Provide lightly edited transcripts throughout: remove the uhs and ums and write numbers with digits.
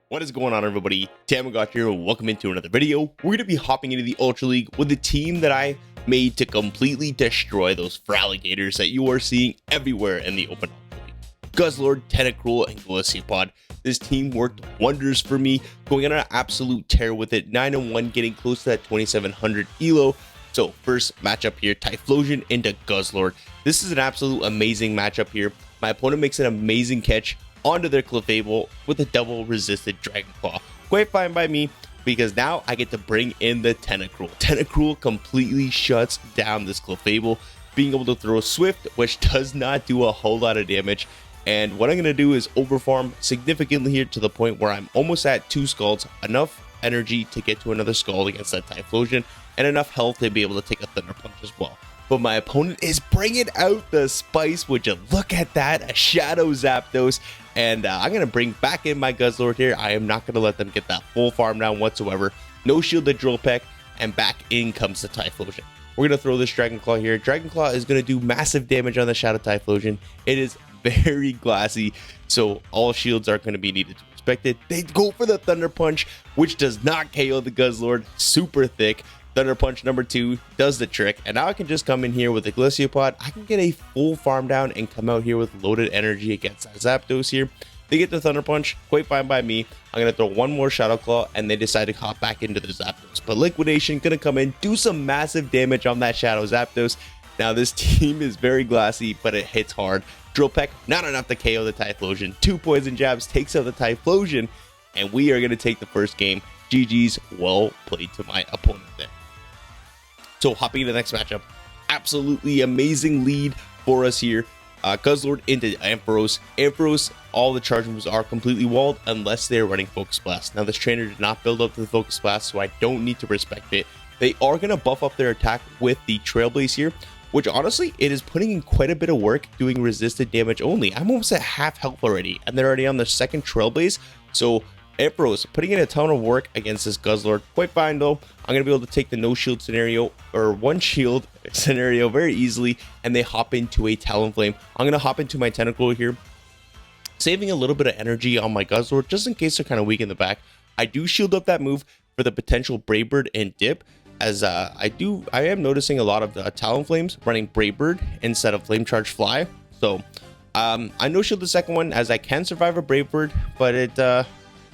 What is going on, everybody? Thammagotcha here, and welcome into another video. We're going to be hopping into the Ultra League with the team that I made to completely destroy those Feraligators that you are seeing everywhere in the open Ultra League. Guzzlord, Tentacruel, and Golisopod. This team worked wonders for me, going on an absolute tear with it, 9-1, getting close to that 2700 elo. So first matchup here, Typhlosion into Guzzlord. This is an absolute amazing matchup here. My opponent makes an amazing catch onto their Clefable with a double resisted Dragon Claw. Quite fine by me, because now I get to bring in the Tentacruel. Tentacruel completely shuts down this Clefable, being able to throw Swift, which does not do a whole lot of damage. And what I'm going to do is overfarm significantly here to the point where I'm almost at 2 Scalds, enough energy to get to another Scald against that Typhlosion, and enough health to be able to take a Thunder Punch as well. But my opponent is bringing out the Spice, would you look at that, a Shadow Zapdos, and I'm going to bring back in my Guzzlord here. I am not going to let them get that full farm down whatsoever. No shielded Drill Peck, and back in comes the Typhlosion. We're going to throw this Dragon Claw here. Dragon Claw is going to do massive damage on the Shadow Typhlosion. It is very glassy, so all shields are going to be needed to respect it. They go for the Thunder Punch, which does not KO the Guzzlord. Super thick. Thunder Punch number 2 does the trick, and now I can just come in here with the Golisopod. I can get a full farm down and come out here with loaded energy against Zapdos here. They get the Thunder Punch, quite fine by me. I'm going to throw one more Shadow Claw, and they decide to hop back into the Zapdos. But Liquidation going to come in, do some massive damage on that Shadow Zapdos. Now this team is very glassy, but it hits hard. Drill Peck, not enough to KO the Typhlosion. 2 Poison Jabs takes out the Typhlosion, and we are going to take the first game. GG's, well played to my opponent there. So hopping into the next matchup, absolutely amazing lead for us here. Guzzlord into Ampharos. Ampharos, all the charge moves are completely walled unless they're running Focus Blast. Now this trainer did not build up to the Focus Blast, so I don't need to respect it. They are going to buff up their attack with the Trailblaze here, which honestly, it is putting in quite a bit of work doing resisted damage only. I'm almost at half health already, and they're already on their second Trailblaze, so Aeros putting in a ton of work against this Guzzlord. Quite fine though. I'm going to be able to take the no shield scenario, or one shield scenario, very easily, and they hop into a Talonflame. I'm going to hop into my Tentacruel here, saving a little bit of energy on my Guzzlord just in case they're kind of weak in the back. I do shield up that move for the potential Brave Bird and Dip, as I am noticing a lot of the Talonflames running Brave Bird instead of Flame Charge Fly. So I no shield the second one, as I can survive a Brave Bird, but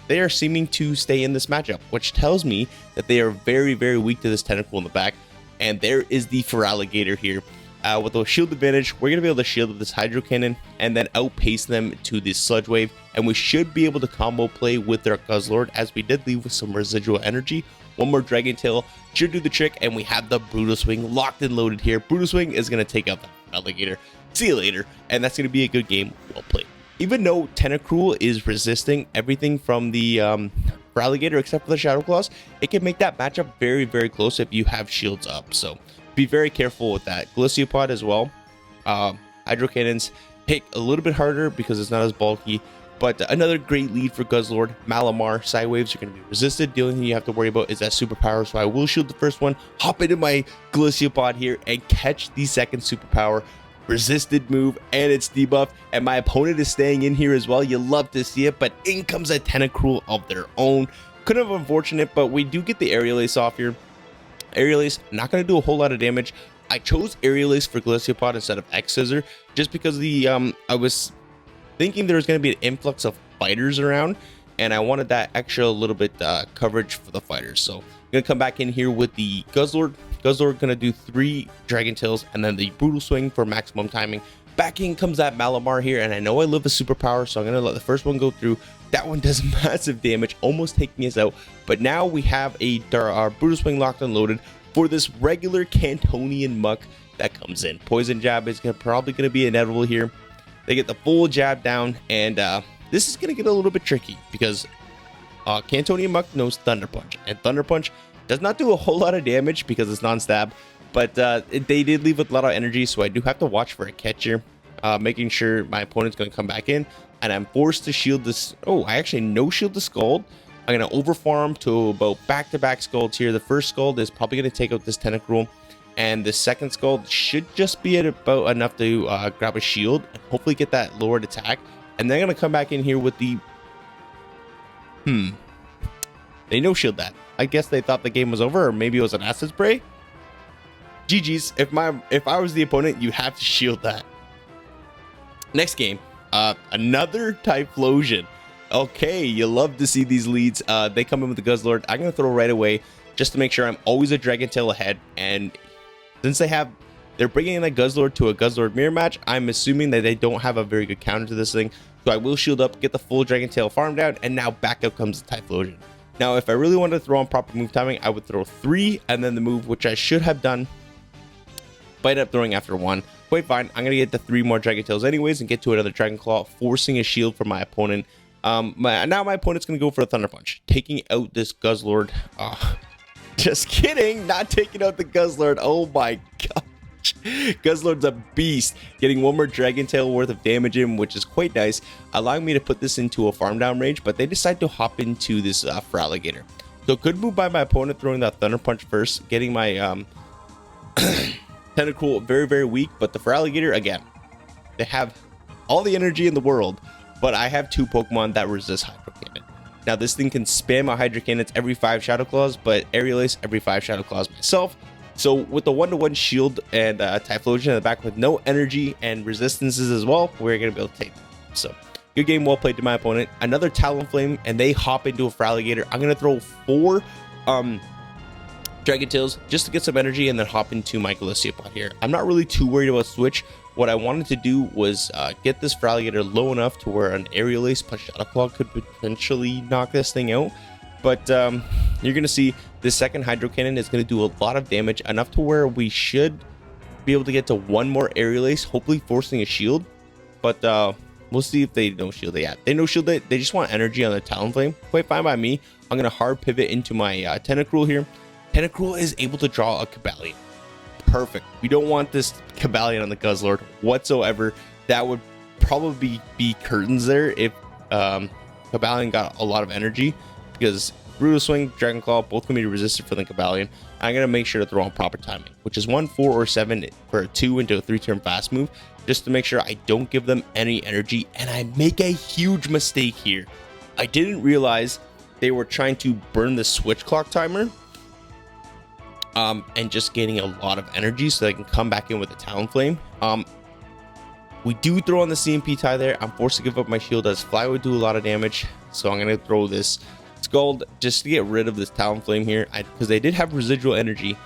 they are seeming to stay in this matchup, which tells me that they are very, very weak to this Tentacruel in the back. And there is the Feraligator here. With a shield advantage, we're going to be able to shield with this Hydro Cannon and then outpace them to this Sludge Wave. And we should be able to combo play with their Guzzlord, as we did leave with some residual energy. One more Dragon Tail should do the trick, and we have the Brutal Swing locked and loaded here. Brutal Swing is going to take out the Feraligator. See you later. And that's going to be a good game. Well played. Even though Tentacruel is resisting everything from the Feraligator except for the Shadow Claws, it can make that matchup very, very close if you have shields up. So be very careful with that. Golisopod as well. Hydro Cannons hit a little bit harder because it's not as bulky. But another great lead for Guzzlord. Malamar, Side Waves are going to be resisted. The only thing you have to worry about is that superpower. So I will shield the first one, hop into my Golisopod here, and catch the second superpower. Resisted move, and it's debuffed, and my opponent is staying in here as well. You love to see it, but in comes a Tentacruel of their own. Kind of unfortunate, but we do get the Aerial Ace off here. Aerial Ace, not going to do a whole lot of damage. I chose Aerial Ace for Golisopod instead of X-Scissor, just because the I was thinking there was going to be an influx of fighters around, and I wanted that extra little bit coverage for the fighters. So I'm going to come back in here with the Guzzlord. Guzzlord going to do 3 Dragon Tails and then the Brutal Swing for maximum timing. Back in comes that Malamar here, and I know I live a superpower, so I'm going to let the first one go through. That one does massive damage, almost taking us out. But now we have our Brutal Swing locked and loaded for this regular Cantonian Muk that comes in. Poison Jab is probably going to be inevitable here. They get the full jab down, and this is going to get a little bit tricky because Cantonian Muk knows Thunder Punch, and Thunder Punch does not do a whole lot of damage because it's non-stab, but they did leave with a lot of energy, so I do have to watch for a catcher, making sure my opponent's going to come back in, and I'm forced to shield this. Oh, I actually no shield the Scald. I'm going to overfarm to about back-to-back Scalds here. The first Scald is probably going to take out this Tentacruel, and the second Scald should just be at about enough to grab a shield and hopefully get that lowered attack. And then I'm going to come back in here with the They no shield that. I guess they thought the game was over, or maybe it was an acid spray. GG's. If I was the opponent, you have to shield that. Next game, another Typhlosion. Okay, you love to see these leads. They come in with the Guzzlord. I'm gonna throw right away just to make sure I'm always a Dragon Tail ahead. And since they're bringing in a Guzzlord to a Guzzlord mirror match, I'm assuming that they don't have a very good counter to this thing. So I will shield up, get the full Dragon Tail farm down, and now back up comes the Typhlosion. Now, if I really wanted to throw on proper move timing, I would throw 3 and then the move, which I should have done, but I ended up throwing after 1. Quite fine. I'm gonna get the 3 more Dragon Tails anyways and get to another Dragon Claw, forcing a shield for my opponent. Now my opponent's gonna go for a Thunder Punch, taking out this Guzzlord. Just kidding, not taking out the Guzzlord. Oh my gosh. Guzzlord's a beast, getting 1 more Dragon Tail worth of damage in, which is quite nice, allowing me to put this into a farm down range, but they decide to hop into this Feraligatr. So good move by my opponent, throwing that Thunder Punch first, getting my Tentacool very, very weak, but the Feraligatr, again, they have all the energy in the world, but I have 2 Pokemon that resist Hydro Cannon. Now, this thing can spam a Hydro Cannons every 5 Shadow Claws, but Aerial Ace every 5 Shadow Claws myself. So with the 1-to-1 shield and Typhlosion in the back with no energy and resistances as well, we're going to be able to take them. So good game, well played to my opponent. Another Talonflame, and they hop into a Feraligatr. I'm going to throw 4 Dragon Tails just to get some energy and then hop into my Golisopod here. I'm not really too worried about switch. What I wanted to do was get this Feraligatr low enough to where an Aerial Ace plus Shadow Claw could potentially knock this thing out. But you're going to see this second Hydro Cannon is going to do a lot of damage, enough to where we should be able to get to 1 more Aerial Ace, hopefully forcing a shield. But we'll see if they no shield it. Yeah, they no shield it. They just want energy on the Talonflame. Quite fine by me. I'm going to hard pivot into my Tentacruel here. Tentacruel is able to draw a Cobalion. Perfect. We don't want this Cobalion on the Guzzlord whatsoever. That would probably be curtains there if Cobalion got a lot of energy, because Brutal Swing, Dragon Claw, both can be resisted for the Cobalion. I'm going to make sure to throw on proper timing, which is 1, 4, or 7 for a 2 into a 3-turn fast move, just to make sure I don't give them any energy, and I make a huge mistake here. I didn't realize they were trying to burn the switch clock timer, and just gaining a lot of energy so they can come back in with a Talonflame. We do throw on the CMP tie there. I'm forced to give up my shield as Fly would do a lot of damage, so I'm going to throw this Scald just to get rid of this Talonflame here, because they did have residual energy.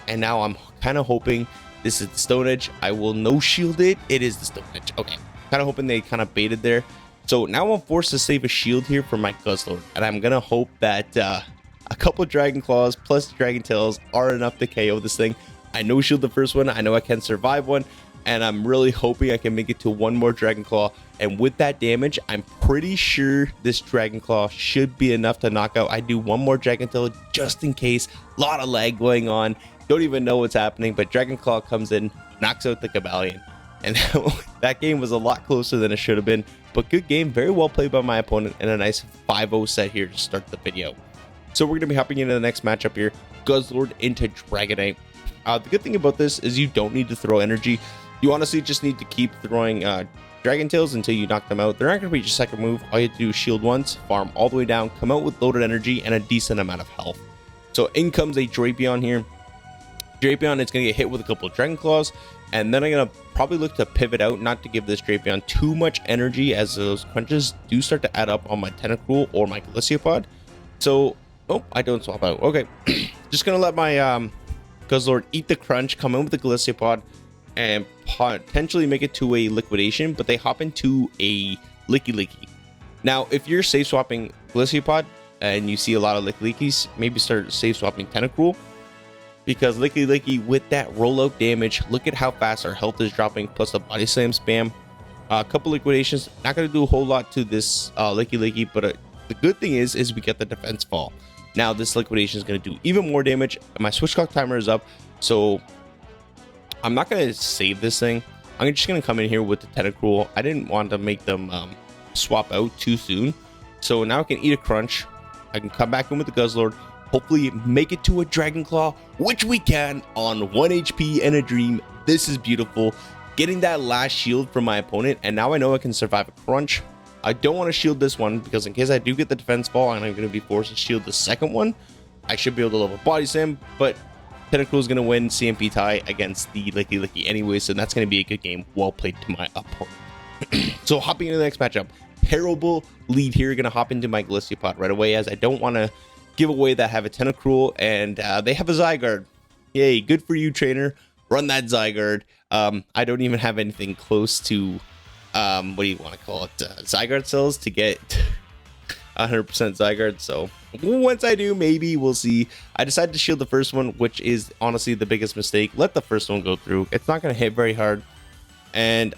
And now I'm kind of hoping this is the Stone Edge. I will no shield it. It is the Stone Edge. Okay, kind of hoping they kind of baited there. So now I'm forced to save a shield here for my Guzzlord, and I'm going to hope that a couple Dragon Claws plus Dragon Tails are enough to KO this thing. I no shield the first one. I know I can survive one, and I'm really hoping I can make it to 1 more Dragon Claw. And with that damage, I'm pretty sure this Dragon Claw should be enough to knock out. I do 1 more Dragon Tail just in case. A lot of lag going on. Don't even know what's happening, but Dragon Claw comes in, knocks out the Cobalion. And that game was a lot closer than it should have been. But good game, very well played by my opponent, and a nice 5-0 set here to start the video. So we're going to be hopping into the next matchup here. Guzzlord into Dragonite. The good thing about this is you don't need to throw energy. You honestly just need to keep throwing Dragon Tails until you knock them out. They're not going to be your second move. All you have to do is shield once, farm all the way down, come out with loaded energy and a decent amount of health. So in comes a Drapion here. Drapion is going to get hit with a couple of Dragon Claws, and then I'm going to probably look to pivot out, not to give this Drapion too much energy, as those crunches do start to add up on my Tentacruel or my Golisopod. So, oh, I don't swap out. Okay, just going to let my Guzzlord eat the crunch, come in with the Golisopod, and potentially make it to a liquidation, but they hop into a Lickilicky. Now, if you're safe swapping Golisopod and you see a lot of Lickilickys, maybe start safe swapping Tentacruel, because Lickilicky with that rollout damage, look at how fast our health is dropping, plus the body slam spam. A couple liquidations, not going to do a whole lot to this Lickilicky, but the good thing is we get the defense fall. Now this liquidation is going to do even more damage. My switch clock timer is up, so I'm not going to save this thing. I'm just going to come in here with the Tentacruel. I didn't want to make them swap out too soon, so now I can eat a crunch. I can come back in with the Guzzlord, hopefully make it to a Dragon Claw, which we can on 1 HP and a dream. This is beautiful. Getting that last shield from my opponent, and now I know I can survive a crunch. I don't want to shield this one because in case I do get the defense fall and I'm going to be forced to shield the second one, I should be able to level Body Slam, but Tentacruel is going to win CMP tie against the Lickilicky anyway, so that's going to be a good game. Well played to my opponent. So hopping into the next matchup, terrible lead here. Going to hop into my Golisopod right away as I don't want to give away that I have a Tentacruel and they have a Zygarde. Yay, good for you, trainer. Run that Zygarde. I don't even have anything close to what do you want to call it, Zygarde cells to get 100% Zygarde. So once I do, maybe we'll see. I decided to shield the first one, which is honestly the biggest mistake. Let the first one go through. It's not going to hit very hard, and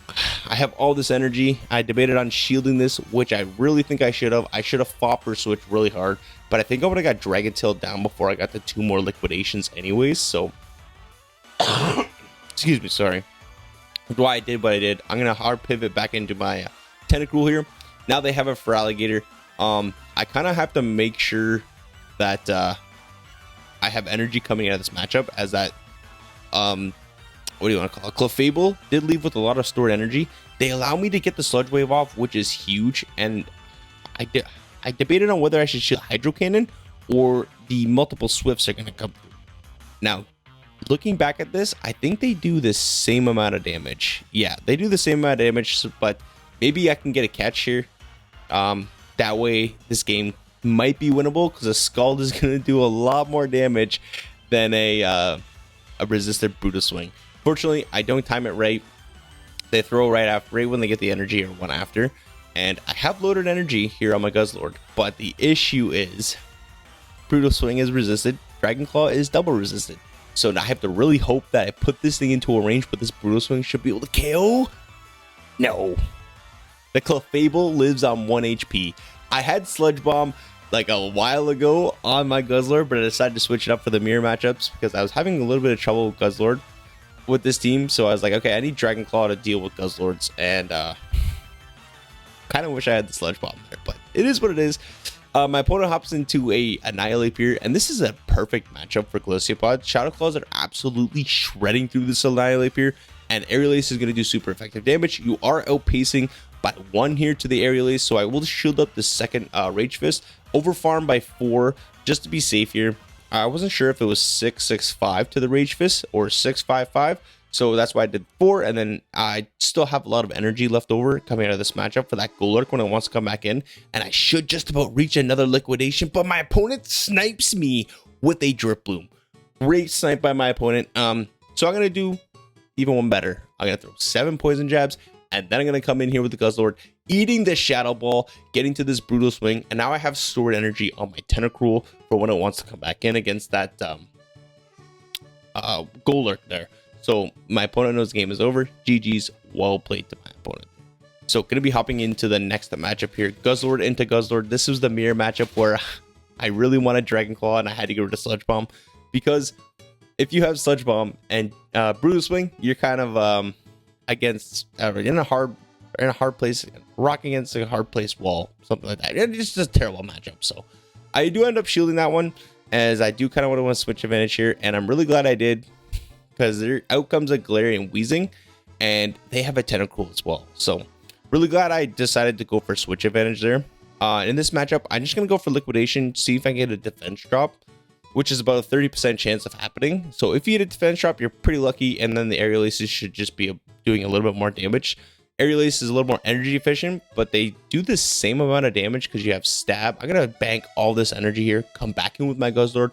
I have all this energy. I debated on shielding this, which I really think I should have. I should have fought for switch really hard, but I think I would have got Dragon Tail down before I got the 2 more liquidations anyways. So excuse me, sorry. Why I did what I did. I'm gonna hard pivot back into my Tentacruel here. Now they have a Feraligatr. I kind of have to make sure that I have energy coming out of this matchup, as that what do you want to call it, Clefable did leave with a lot of stored energy. They allow me to get the Sludge Wave off, which is huge, and I debated on whether I should shield Hydro Cannon or the multiple Swifts are gonna come through. Now, looking back at this, I think they do the same amount of damage. Yeah, they do the same amount of damage, but maybe I can get a catch here. That way, this game might be winnable because a Scald is going to do a lot more damage than a resisted Brutal Swing. Fortunately, I don't time it right. They throw right when they get the energy or one after. And I have loaded energy here on my Guzzlord, but the issue is Brutal Swing is resisted, Dragon Claw is double resisted. So now I have to really hope that I put this thing into a range, but this Brutal Swing should be able to KO. No. The Clefable lives on 1 HP. I had Sludge Bomb like a while ago on my Guzzlord, but I decided to switch it up for the mirror matchups because I was having a little bit of trouble with Guzzlord with this team. So I was like, okay, I need Dragon Claw to deal with Guzzlords, and kind of wish I had the Sludge Bomb there, but it is what it is. My opponent hops into a Annihilape here, and this is a perfect matchup for Golisopod. Shadow Claws are absolutely shredding through this Annihilape here, and Aerial Ace is going to do super effective damage. You are outpacing by 1 here to the Aerial Ace, so I will shield up the second Rage Fist, overfarm by 4 just to be safe here. I wasn't sure if it was 6-6-5 to the Rage Fist or 6-5-5. So that's why I did 4, and then I still have a lot of energy left over coming out of this matchup for that Golurk when it wants to come back in. And I should just about reach another liquidation, but my opponent snipes me with a Drip Bloom. Great snipe by my opponent. So I'm going to do even one better. I'm going to throw 7 Poison Jabs, and then I'm going to come in here with the Guzzlord, eating the Shadow Ball, getting to this Brutal Swing, and now I have stored energy on my Tentacruel for when it wants to come back in against that Golurk there. So my opponent knows the game is over. GG's, well played to my opponent. So going to be hopping into the next matchup here. Guzzlord into Guzzlord. This was the mirror matchup where I really wanted Dragon Claw and I had to get rid of Sludge Bomb. Because if you have Sludge Bomb and Brutal Swing, you're kind of against in a hard place, rock against a hard place wall, something like that. It's just a terrible matchup. So I do end up shielding that one, as I do kind of want to switch advantage here, and I'm really glad I did, because there out comes a Galarian Weezing, and they have a Tentacruel as well. So really glad I decided to go for switch advantage there. In this matchup, I'm just going to go for liquidation, see if I can get a defense drop, which is about a 30% chance of happening. So if you get a defense drop, you're pretty lucky, and then the Aerial Aces should just be doing a little bit more damage. Aerial Ace is a little more energy efficient, but they do the same amount of damage because you have stab. I'm going to bank all this energy here, come back in with my Guzzlord,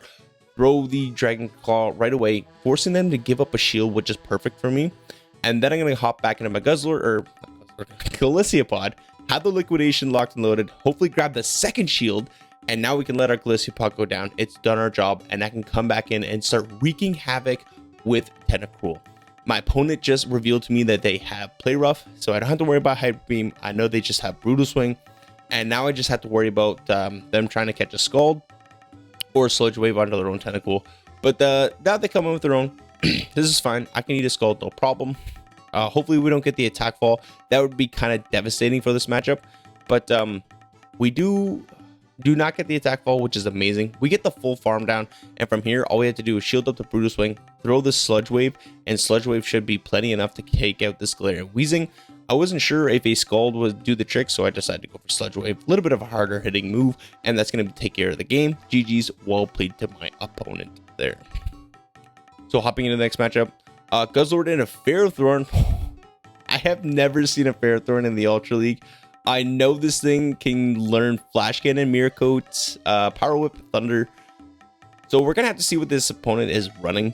throw the Dragon Claw right away, forcing them to give up a shield, which is perfect for me. And then I'm going to hop back into my Guzzlord, or Golisopod, have the liquidation locked and loaded, hopefully grab the second shield, and now we can let our Golisopod go down. It's done our job, and I can come back in and start wreaking havoc with Tentacruel. My opponent just revealed to me that they have Play Rough, so I don't have to worry about Hyper Beam. I know they just have Brutal Swing, and now I just have to worry about them trying to catch a Scald or Sludge Wave onto their own Tentacle. But now they come in with their own. This is fine. I can eat a Scald, no problem. Hopefully we don't get the attack fall. That would be kind of devastating for this matchup. But we do not get the attack fall, which is amazing. We get the full farm down, and from here, all we have to do is shield up the Brutal Swing, throw the Sludge Wave, and Sludge Wave should be plenty enough to take out this Galarian Weezing. I wasn't sure if a Scald would do the trick, so I decided to go for Sludge Wave. A little bit of a harder hitting move, and that's going to take care of the game. GG's, well played to my opponent there. So hopping into the next matchup, Guzzlord and a Ferrothorn. I have never seen a Ferrothorn in the Ultra League. I know this thing can learn Flash Cannon, Mirror Coat, Power Whip, Thunder. So we're going to have to see what this opponent is running.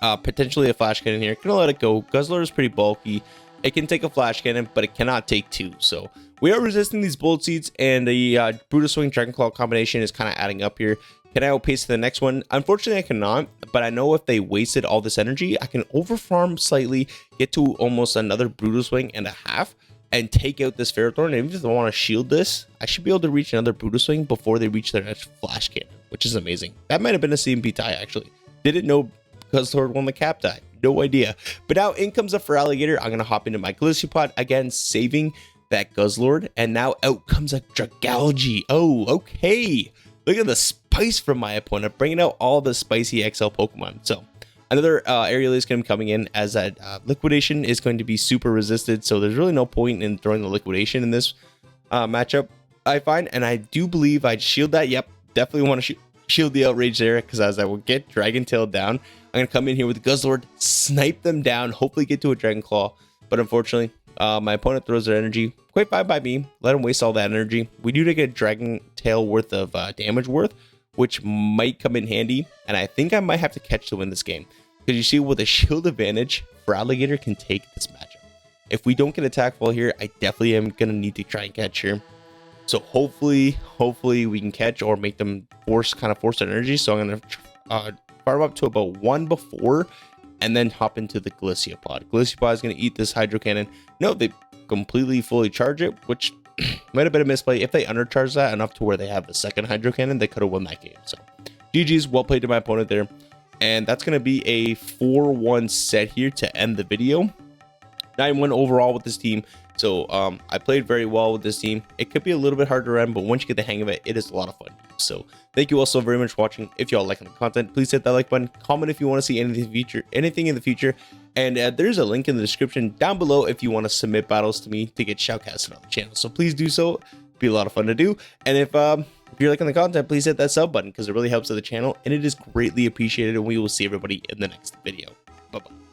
Potentially a Flash Cannon here. Gonna let it go. Guzzlord is pretty bulky. It can take a Flash Cannon, but it cannot take two. So we are resisting these Bullet Seeds, and the Brutal Swing Dragon Claw combination is kind of adding up here. Can I outpace the next one? Unfortunately, I cannot, but I know if they wasted all this energy, I can overfarm slightly, get to almost another Brutal Swing and a half, and take out this Ferrothorn. And if I want to shield this, I should be able to reach another Brutal Swing before they reach their next Flash Cannon, which is amazing. That might have been a CMP tie, actually. Didn't know Guzzlord won the cap tie. No idea. But now in comes a Feraligatr. I'm going to hop into my Golisopod again, saving that Guzzlord. And now out comes a Dragalge. Oh, okay. Look at the spice from my opponent, bringing out all the spicy XL Pokemon. So another Aerial is going to be coming in, as that Liquidation is going to be super resisted. So there's really no point in throwing the Liquidation in this matchup, I find. And I do believe I'd shield that. Yep, definitely want to shield the Outrage there, because as I will get Dragon Tail down, I'm going to come in here with Guzzlord, snipe them down, hopefully get to a Dragon Claw. But unfortunately, my opponent throws their energy. Quite fine by me. Let him waste all that energy. We do get a Dragon Tail worth of damage worth, which might come in handy. And I think I might have to catch to win this game. Because you see, with a shield advantage, Feraligatr can take this matchup. If we don't get attack fall here, I definitely am going to need to try and catch here. So hopefully we can catch or make them force their energy. So I'm going to farm up to about 1 before, and then hop into the Golisopod. Golisopod is going to eat this Hydro Cannon. No, they completely fully charge it, which might have been a misplay. If they undercharge that enough to where they have the second Hydro Cannon, they could have won that game. So GG's, well played to my opponent there. And that's going to be a 4-1 set here to end the video. 9-1 overall with this team. So I played very well with this team. It could be a little bit hard to run, but once you get the hang of it, it is a lot of fun. So thank you all so very much for watching. If y'all liking the content, please hit that like button. Comment if you want to see anything in the future. And there's a link in the description down below if you want to submit battles to me to get shoutcasted on the channel. So please do so. It'd be a lot of fun to do. And if you're liking the content, please hit that sub button, because it really helps the channel and it is greatly appreciated. And we will see everybody in the next video. Bye-bye.